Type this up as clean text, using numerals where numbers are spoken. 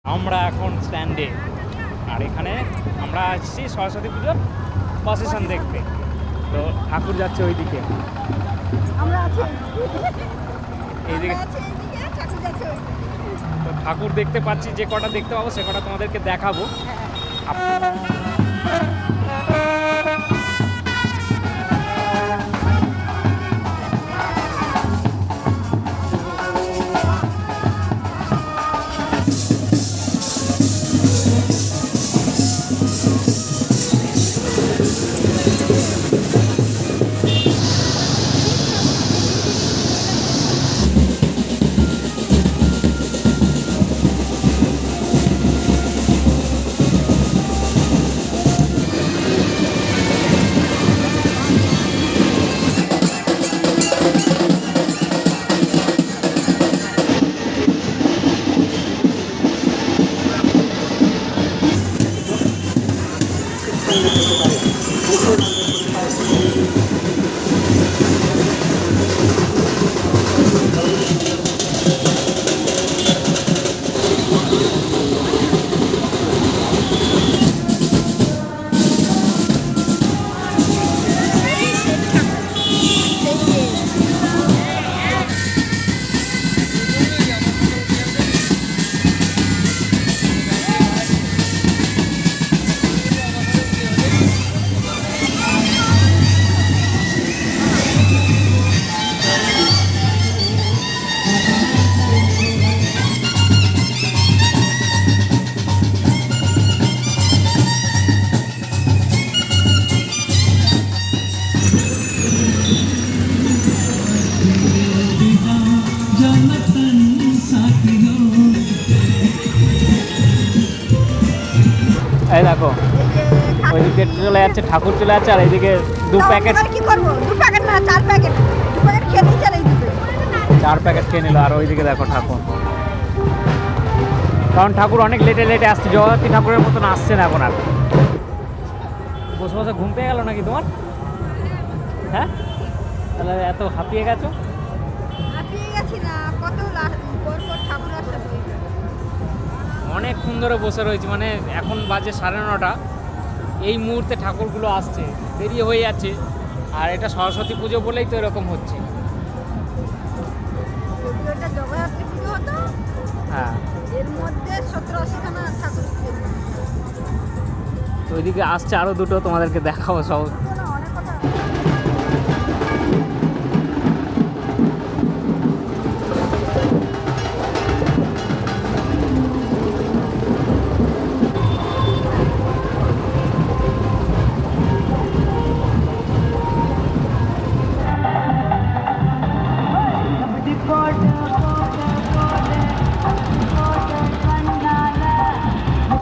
আমরা এখন স্ট্যান্ডে, আর এখানে আমরা আসছি সরস্বতী পুজোর প্রসেশন দেখতে। তো ঠাকুর যাচ্ছে ওইদিকে, আমরা আছি এইদিকে। তো ঠাকুর দেখতে পাচ্ছি, যে কটা দেখতে পাবো সে কটা তোমাদেরকে দেখাবো। এই দেখো ওইদিকে চলে যাচ্ছে ঠাকুর, চলে যাচ্ছে, আর এইদিকে দু প্যাকেট, কি করব? 2 প্যাকেট না 4 প্যাকেট, 2 প্যাকেট খেয়ে নিয়ে চলে দিতে। 4 প্যাকেট খেয়ে নিল। আর ওইদিকে দেখো ঠাকুর, কারণ ঠাকুর অনেক লেটে আসছে, জগদ্ধাত্রী ঠাকুরের মতন আসছে না এখন আর। বসে বসে ঘুম পেয়ে গেল নাকি তোমার? হ্যাঁ, তাহলে এত হাঁপিয়ে গেছো? হাঁপিয়ে গেছি না, কত পর ঠাকুর আসছে। অনেকক্ষণ ধরে বসে রয়েছি, মানে এখন বাজে 9:30। এই মুহূর্তে ঠাকুরগুলো আসছে, দেরি হয়ে যাচ্ছে। আর এটা সরস্বতী পুজো বলেই তো এরকম হচ্ছে। এটা জগদ্ধাত্রী পুজো হতো, হ্যাঁ, এর মধ্যে 70-80 খানা ঠাকুর। তো ওইদিকে আসছে আরও দুটো, তোমাদেরকে দেখাবো সব।